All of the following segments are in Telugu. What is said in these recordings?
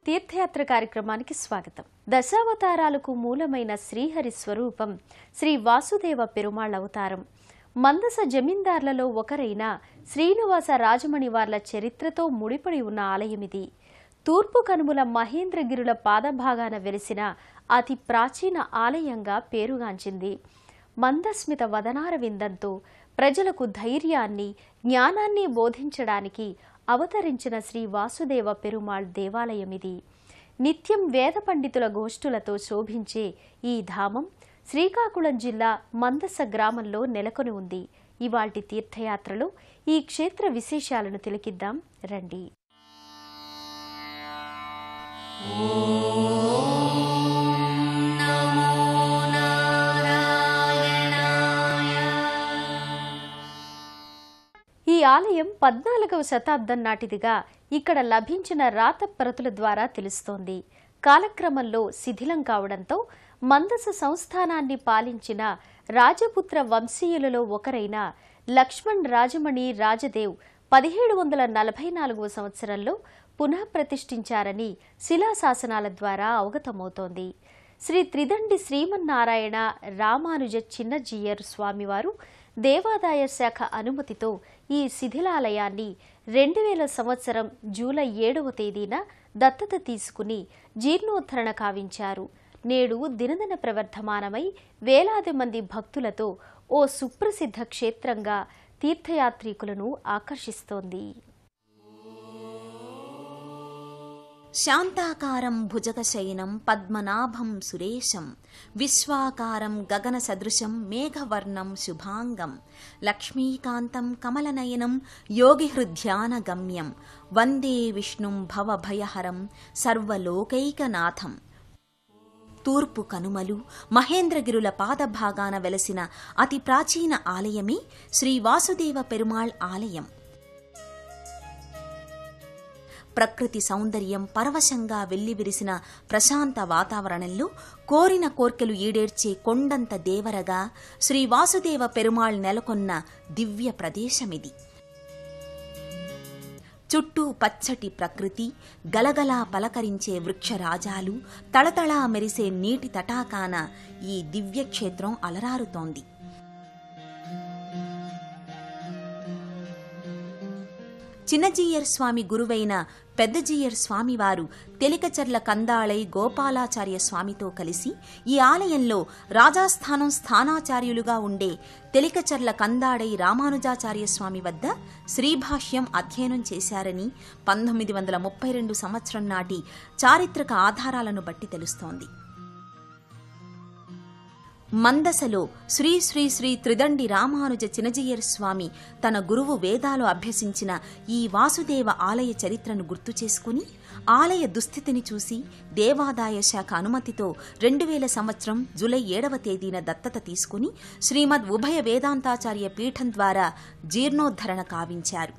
తీర్థయాత్ర కార్యక్రమానికి స్వాగతం. దశావతారాలకు మూలమైన శ్రీహరి స్వరూపం శ్రీ వాసుదేవ పెరుమాళ్ అవతారం. మందస జమీందార్లలో ఒకరైన శ్రీనివాస రాజమణి వార్ల చరిత్రతో ముడిపడి ఉన్న ఆలయమిది. తూర్పు కనుమల మహేంద్రగిరుల పాదభాగాన వెలిసిన అతి ప్రాచీన ఆలయంగా పేరుగాంచింది. మందస్మిత వదనార విందంతో ప్రజలకు ధైర్యాన్ని, జ్ఞానాన్ని బోధించడానికి అవతరించిన శ్రీ వాసుదేవ పెరుమాళ్ దేవాలయమిది. నిత్యం వేద పండితుల గోష్ఠులతో శోభించే ఈ ధామం శ్రీకాకుళం జిల్లా మందస గ్రామంలో నెలకొని ఉంది. ఇవాల్టి తీర్థయాత్రలో ఈ క్షేత్ర విశేషాలను తిలకిద్దాం రండి. ఈ ఆలయం 14వ శతాబ్దం నాటిదిగా ఇక్కడ లభించిన రాత ప్రతుల ద్వారా తెలుస్తోంది. కాలక్రమంలో శిథిలం కావడంతో మందస సంస్థానాన్ని పాలించిన రాజపుత్ర వంశీయులలో ఒకరైన లక్ష్మణ్ రాజమణి రాజదేవ్ 1744వ సంవత్సరంలో పునఃప్రతిష్ఠించారని శిలాశాసనాల ద్వారా అవగతమవుతోంది. శ్రీ త్రిదండి శ్రీమన్నారాయణ రామానుజ చిన్నజీయర్ స్వామివారు దేవాదాయ శాఖ అనుమతితో ఈ శిథిలాలయాన్ని 2000 సంవత్సరం జూలై 7వ తేదీన దత్తత తీసుకుని జీర్ణోద్ధరణ కావించారు. నేడు దినదిన ప్రవర్ధమానమై వేలాది మంది భక్తులతో ఓ సుప్రసిద్ధ క్షేత్రంగా తీర్థయాత్రికులను ఆకర్షిస్తోంది. శాంతాకారం భుజగశయనం పద్మనాభం సురేశం విశ్వాకారం గగన సదృశం మేఘవర్ణం శుభాంగం లక్ష్మీకాంతం కమలనయనం యోగిహృధ్యాన గమ్యం వందే విష్ణుం భవభయహరం సర్వలోకైకనాథం. తూర్పు కనుమలు మహేంద్రగిరుల పాదభాగాన వెలసిన అతి ప్రాచీన ఆలయమే శ్రీ వాసుదేవ పెరుమాళ్ ఆలయం. ప్రకృతి సౌందర్యం పరవశంగా వెల్లివిరిసిన ప్రశాంత వాతావరణంలో కోరిన కోర్కెలు ఈడేర్చే కొండంత దేవరగా శ్రీ వాసుదేవ పెరుమాళ్ నెలకొన్న దివ్య ప్రదేశమిది. చుట్టూ పచ్చటి ప్రకృతి, గలగలా పలకరించే వృక్షరాజాలు, తళతళా మెరిసే నీటి తటాకాన ఈ దివ్యక్షేత్రం అలరారుతోంది. చిన్నజీయర్ స్వామి గురువైన పెద్దజీయర్ స్వామివారు తెలికచర్ల కందాళై గోపాలాచార్య స్వామితో కలిసి ఈ ఆలయంలో రాజాస్థానం స్థానాచార్యులుగా ఉండే తెలికచర్ల కందాడై రామానుజాచార్య స్వామి వద్ద శ్రీభాష్యం అధ్యయనం చేశారని 1932 సంవత్సరం నాటి చారిత్రక ఆధారాలను బట్టి తెలుస్తోంది. మందసలో శ్రీ శ్రీ శ్రీ త్రిదండి రామానుజ చిన్నజీయర్ స్వామి తన గురువు వేదాలు అభ్యసించిన ఈ వాసుదేవ ఆలయ చరిత్రను గుర్తు చేసుకుని ఆలయ దుస్థితిని చూసి దేవాదాయ శాఖ అనుమతితో 2000 సంవత్సరం జూలై 7వ తేదీన దత్తత తీసుకుని శ్రీమద్ ఉభయ వేదాంతాచార్య పీఠం ద్వారా జీర్ణోద్ధరణ కావించారు.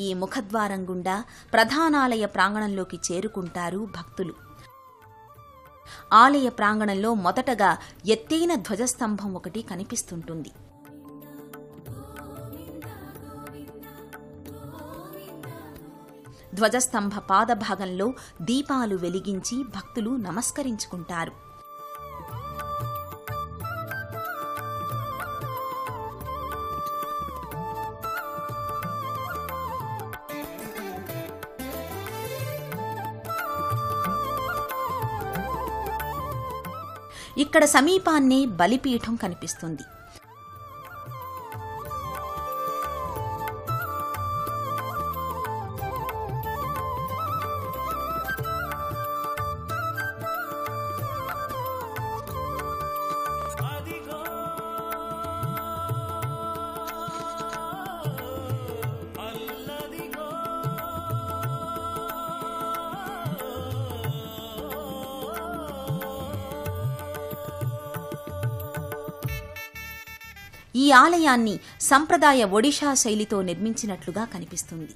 ఈ ముఖద్వారం గుండా ప్రధానాలయ ప్రాంగణంలోకి చేరుకుంటారు భక్తులు. ఆలయ ప్రాంగణంలో మొదటగా ఎత్తైన ధ్వజస్తంభం ఒకటి కనిపిస్తుంటుంది. ధ్వజస్తంభ పాదభాగంలో దీపాలు వెలిగించి భక్తులు నమస్కరించుకుంటారు. ఇక్కడ సమీపాన్నే బలిపీఠం కనిపిస్తుంది. ఈ ఆలయాన్ని సంప్రదాయ ఒడిషా శైలితో నిర్మించినట్లుగా కనిపిస్తుంది.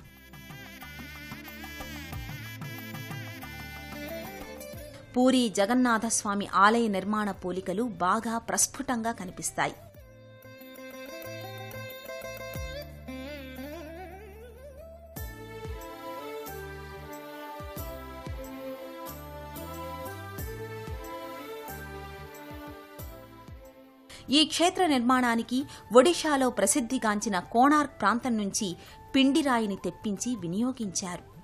పూరి జగన్నాథస్వామి ఆలయ నిర్మాణ పోలికలు బాగా ప్రస్ఫుటంగా కనిపిస్తాయి. ఈ క్షేత్ర నిర్మాణానికి ఒడిషాలో ప్రసిద్ధిగాంచిన కోణార్క్ ప్రాంతం నుంచి పిండిరాయిని తెప్పించి వినియోగించారు.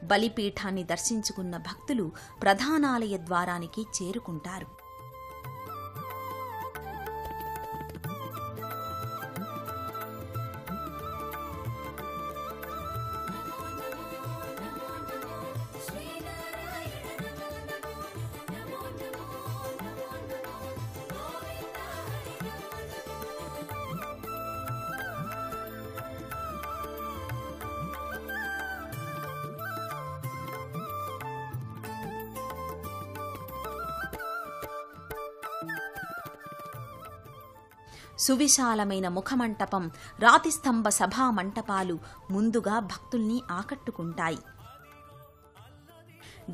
బలిపీఠాన్ని దర్శించుకున్న భక్తులు ప్రధానాలయ ద్వారానికి చేరుకుంటారు. సువిశాలమైన ముఖమంటపం, రాతిస్తంభ సభా మంటపాలు ముందుగా భక్తుల్ని ఆకట్టుకుంటాయి.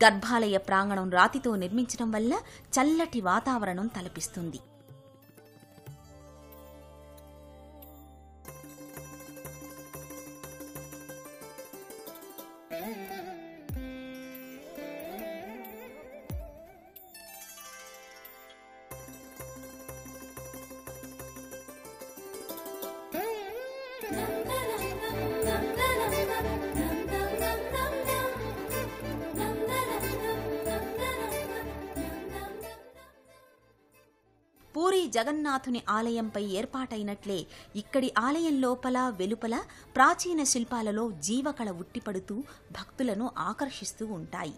గర్భాలయ ప్రాంగణం రాతితో నిర్మించడం వల్ల చల్లటి వాతావరణం తలపిస్తుంది. పూరీ జగన్నాథుని ఆలయంపై ఏర్పాటైనట్లే ఇక్కడి ఆలయం లోపల వెలుపల ప్రాచీన శిల్పాలలో జీవకళ ఉట్టిపడుతూ భక్తులను ఆకర్షిస్తూ ఉంటాయి.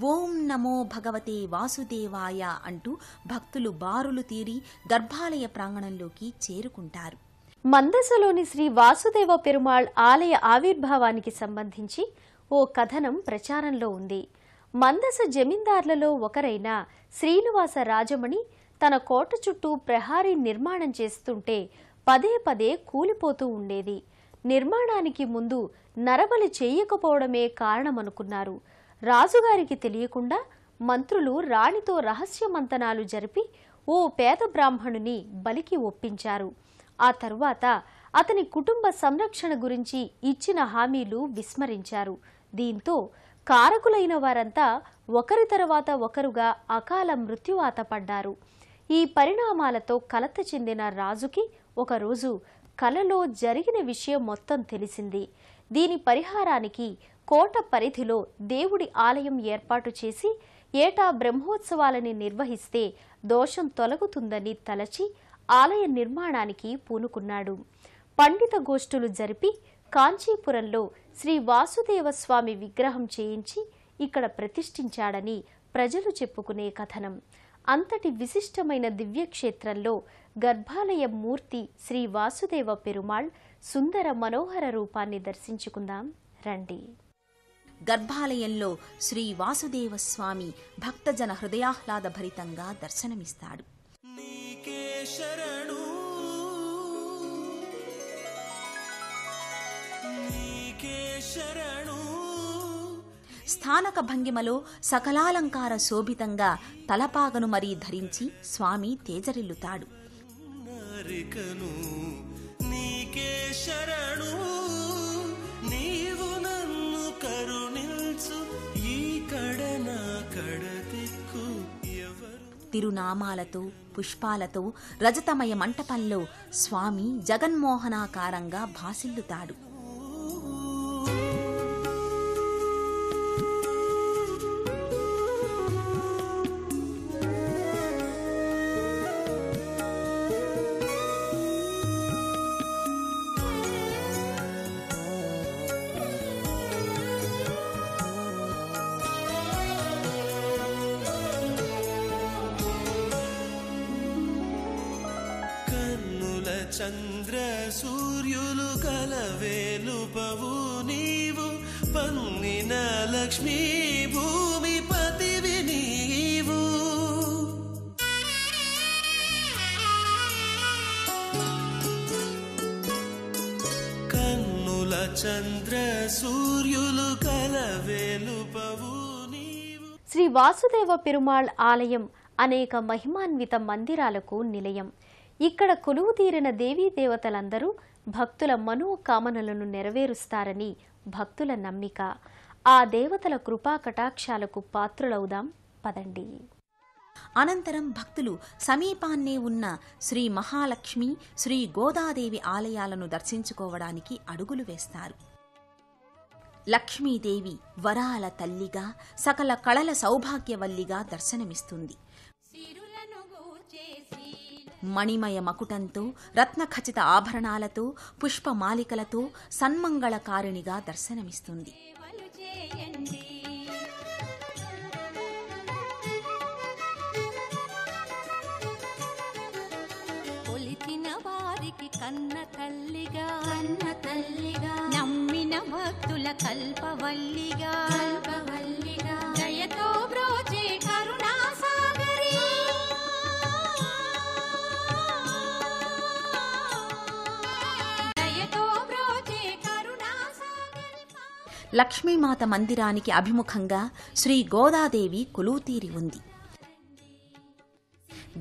ఓం నమో భగవతే వాసుదేవాయ అంటూ భక్తులు బారులు తీరి గర్భాలయ ప్రాంగణంలోకి చేరుకుంటారు. మందసలోని శ్రీ వాసుదేవ పెరుమాళ్ ఆలయ ఆవిర్భావానికి సంబంధించి ఓ కథనం ప్రచారంలో ఉంది. మందస జమీందార్లలో ఒకరైన శ్రీనివాస రాజమణి తన కోట చుట్టూ ప్రహారీ నిర్మాణం చేస్తుంటే పదే పదే కూలిపోతూ ఉండేది. నిర్మాణానికి ముందు నరబలి చేయకపోవడమే కారణమనుకున్నారు. రాజుగారికి తెలియకుండా మంత్రులు రాణితో రహస్య మంతనాలు జరిపి ఓ పేద బ్రాహ్మణుని బలికి ఒప్పించారు. ఆ తరువాత అతని కుటుంబ సంరక్షణ గురించి ఇచ్చిన హామీలు విస్మరించారు. దీంతో కారకులైన వారంతా ఒకరి తర్వాత ఒకరుగా అకాల మృత్యువాత పడ్డారు. ఈ పరిణామాలతో కలత చెందిన రాజుకి ఒకరోజు కలలో జరిగిన విషయం మొత్తం తెలిసింది. దీని పరిహారానికి కోట పరిధిలో దేవుడి ఆలయం ఏర్పాటు చేసి ఏటా బ్రహ్మోత్సవాలని నిర్వహిస్తే దోషం తొలగుతుందని తలచి ఆలయ నిర్మాణానికి పూనుకున్నాడు. పండిత గోష్ఠులు జరిపి కాంచీపురంలో శ్రీ వాసుదేవ స్వామి విగ్రహం చేయించి ఇక్కడ ప్రతిష్ఠించాడని ప్రజలు చెప్పుకునే కథనం. అంతటి విశిష్టమైన దివ్యక్షేత్రంలో గర్భాలయ మూర్తి శ్రీ వాసుదేవ పెరుమాళ్ సుందర మనోహర రూపాన్ని దర్శించుకుందాం రండి. గర్భాలయంలో శ్రీ వాసుదేవ స్వామి భక్తజన హృదయాహ్లాద భరితంగా దర్శనమిస్తాడు. స్థానక భంగిమలో సకలాలంకార శోభితంగా తలపాగను మరీ ధరించి స్వామి తేజరిల్లుతాడు. తిరునామాలతో పుష్పాలతో రజతమయ మంటపంలో స్వామి జగన్మోహనాకారంగా భాసిల్లుతాడు. చంద్ర సూర్యులు కలవేలుపవు నీవు పన్నిన లక్ష్మీ భూమిపతివి నీవు. కన్నుల చంద్ర సూర్యులు కలవేలుపవు నీవు. శ్రీ వాసుదేవ పెరుమాళ్ ఆలయం అనేక మహిమాన్విత మందిరాలకు నిలయం. ఇక్కడ కొలువు తీరిన దేవీ దేవతలందరూ భక్తుల మనోకామనలను నెరవేరుస్తారని భక్తుల నమ్మిక. ఆ దేవతల కృపా కటాక్షాలకు పాత్రులవుదాం పదండి. అనంతరం భక్తులు సమీపాన్నే ఉన్న శ్రీ మహాలక్ష్మి, శ్రీ గోదాదేవి ఆలయాలను దర్శించుకోవడానికి అడుగులు వేస్తారు. లక్ష్మీదేవి వరాల తల్లిగా, సకల కళల సౌభాగ్యవల్లిగా దర్శనమిస్తుంది. మణిమయ మకుటంతో, రత్నఖచిత ఆభరణాలతో, పుష్పమాలికలతో సన్మంగళకారిణిగా దర్శనమిస్తుంది. కన్న తల్లిగా నమ్మిన భక్తుల కల్పవల్లిగా దయతో బ్రోచే కరుణా సాగరి దయతో బ్రోచే కరుణా సాగరి. లక్ష్మీమాత మందిరానికి అభిముఖంగా శ్రీ గోదాదేవి కొలువుతీరి ఉంది.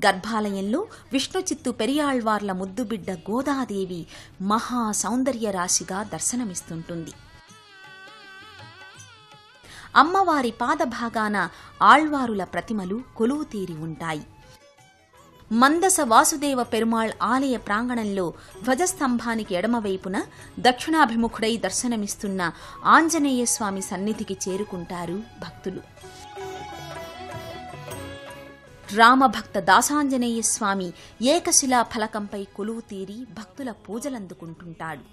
గర్భాలయంలో విష్ణుచిత్తు పెరియాళ్వార్ల ముద్దుబిడ్డ గోదాదేవి మహా సౌందర్య రాశిగా దర్శనమిస్తుంటుంది. అమ్మవారి పాదభాగాన ఆళ్వారుల ప్రతిమలు కొలువుతీరి ఉంటాయి. మందస వాసుదేవ పెరుమాళ్ ఆలయ ప్రాంగణంలో ధ్వజస్తంభానికి ఎడమవైపున దక్షిణాభిముఖుడై దర్శనమిస్తున్న ఆంజనేయ స్వామి సన్నిధికి చేరుకుంటారు భక్తులు. రామభక్త దాసాంజనేయ స్వామి ఏకశిలా ఫలకంపై కొలువు తీరి భక్తుల పూజలందుకుంటుంటాడు.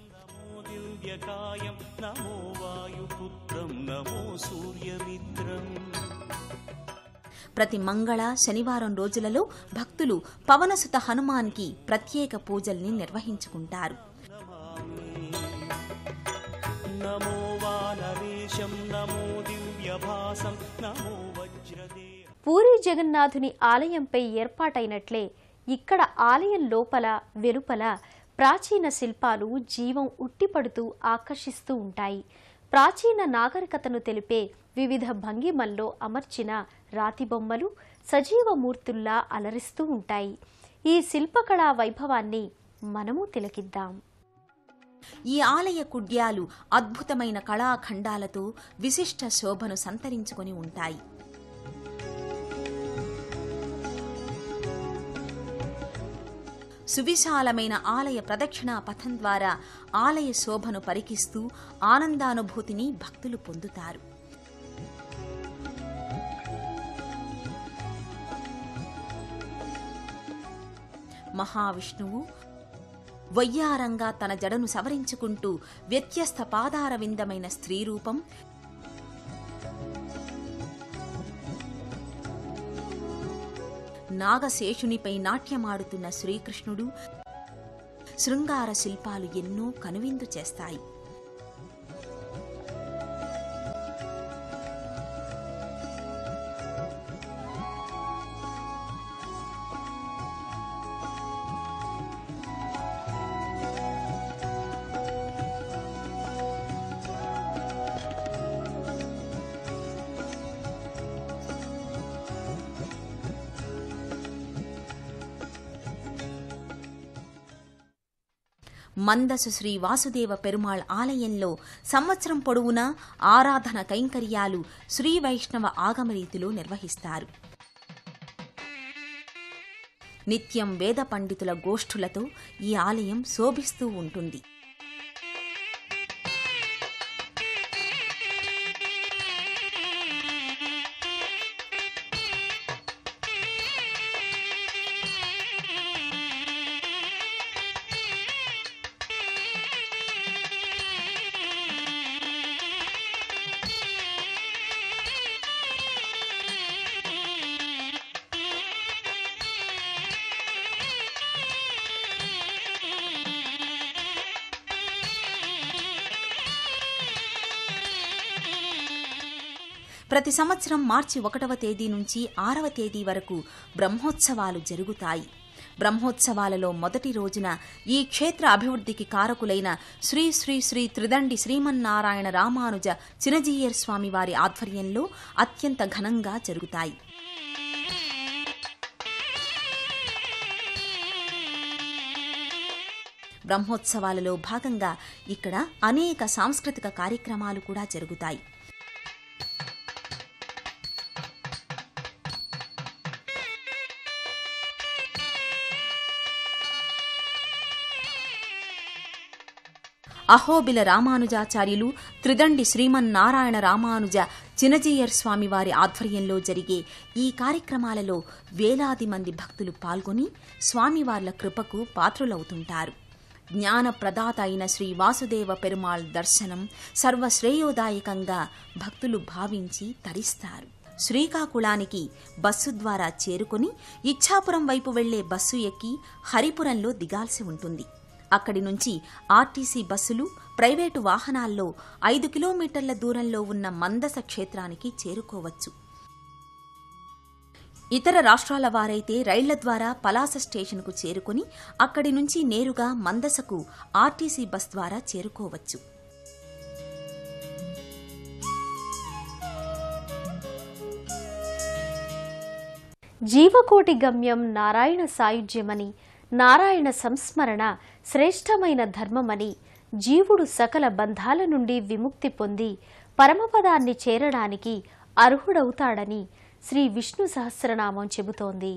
ప్రతి మంగళ, శనివారం రోజులలో భక్తులు పవనసుత హనుమాన్కి ప్రత్యేక పూజల్ని నిర్వహించుకుంటారు. పూరీ జగన్నాథుని ఆలయంపై ఏర్పాటైనట్లే ఇక్కడ ఆలయం లోపల వెలుపల ప్రాచీన శిల్పాలు జీవం ఉట్టిపడుతూ ఆకర్షిస్తూ ఉంటాయి. ప్రాచీన నాగరికతను తెలిపే వివిధ భంగిమల్లో అమర్చిన రాతి బొమ్మలు సజీవమూర్తుల్లా అలరిస్తూ ఉంటాయి. ఈ శిల్పకళా వైభవాన్ని మనము తిలకిద్దాం. ఈ ఆలయ కుడ్యాలు అద్భుతమైన కళాఖండాలతో విశిష్ట శోభను సంతరించుకొని ఉంటాయి. సువిశాలమైన ఆలయ ప్రదక్షిణా పథం ద్వారా ఆలయ శోభను పరికిస్తూ ఆనందానుభూతిని భక్తులు పొందుతారు. మహావిష్ణువు వయ్యారంగా తన జడను సవరించుకుంటూ వ్యత్యస్త పాదార విందమైన స్త్రీరూపం, నాగశేషునిపై నాట్యమాడుతున్న శ్రీకృష్ణుడు, శృంగార శిల్పాలు ఎన్నో కనువిందు చేస్తాయి. మందసు శ్రీ వాసుదేవ పెరుమాళ్ ఆలయంలో సంవత్సరం పొడవునా ఆరాధన కైంకర్యాలు శ్రీ వైష్ణవ ఆగమరీతిలో నిర్వహిస్తారు. నిత్యం వేద పండితుల గోష్ఠులతో ఈ ఆలయం శోభిస్తూ ఉంటుంది. ప్రతి సంవత్సరం మార్చి 1వ తేదీ నుంచి 6వ తేదీ వరకు బ్రహ్మోత్సవాలు జరుగుతాయి. బ్రహ్మోత్సవాలలో మొదటి రోజున ఈ క్షేత్ర అభివృద్ధికి కారకులైన శ్రీ శ్రీ శ్రీ త్రిదండి శ్రీమన్నారాయణ రామానుజ చినజీయర్ స్వామి వారి ఆధ్వర్యంలో అత్యంత ఘనంగా జరుగుతాయి. బ్రహ్మోత్సవాలలో భాగంగా ఇక్కడ అనేక సాంస్కృతిక కార్యక్రమాలు కూడా జరుగుతాయి. అహోబిల రామానుజాచార్యులు, త్రిదండి శ్రీమన్నారాయణ రామానుజ చినజీయర్ స్వామివారి ఆధ్వర్యంలో జరిగే ఈ కార్యక్రమాలలో వేలాది మంది భక్తులు పాల్గొని స్వామివార్ల కృపకు పాత్రులవుతుంటారు. జ్ఞానప్రదాత అయిన శ్రీ వాసుదేవ పెరుమాళ్ దర్శనం సర్వశ్రేయోదాయకంగా భక్తులు భావించి తరిస్తారు. శ్రీకాకుళానికి బస్సు ద్వారా చేరుకుని ఇచ్ఛాపురం వైపు వెళ్లే బస్సు ఎక్కి హరిపురంలో దిగాల్సి ఉంటుంది. అక్కడి నుంచి ఆర్టీసీ బస్సులు, ప్రైవేటు వాహనాల్లో 5 కిలోమీటర్ల దూరంలో ఉన్న మందస క్షేత్రానికి చేరుకోవచ్చు. ఇతర రాష్ట్రాల వారైతే రైళ్ల ద్వారా పలాస స్టేషన్కు చేరుకుని అక్కడి నుంచి నేరుగా మందసకు ఆర్టీసీ బస్ ద్వారా చేరుకోవచ్చు. జీవకోటి గమ్యం నారాయణ సాయుజ్యమని, నారాయణ సంస్మరణ శ్రేష్టమైన ధర్మమని, జీవుడు సకల బంధాల నుండి విముక్తి పొంది పరమపదాన్ని చేరడానికి అర్హుడవుతాడని శ్రీ విష్ణు సహస్రనామం చెబుతోంది.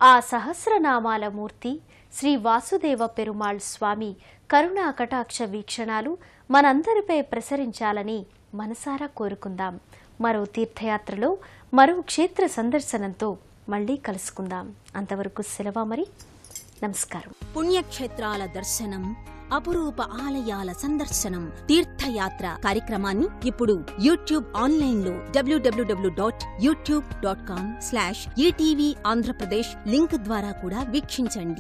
ఆ సహస్రనామాల మూర్తి శ్రీ వాసుదేవ పెరుమాళ్ స్వామి కరుణా కటాక్ష వీక్షణాలు మనందరిపై ప్రసరించాలని మనసారా కోరుకుందాం. మరో తీర్థయాత్రలో, మరో క్షేత్ర సందర్శనంతో మళ్లీ కలుసుకుందాం. అంతవరకు సెలవు మరి. నమస్కారం. పుణ్యక్షేత్రాల దర్శనం, అపురూప ఆలయాల సందర్శనం, తీర్థయాత్ర కార్యక్రమాన్ని ఇప్పుడు యూట్యూబ్ ఆన్లైన్లో www.youtube.com/ETV ఆంధ్రప్రదేశ్ లింక్ ద్వారా కూడా వీక్షించండి.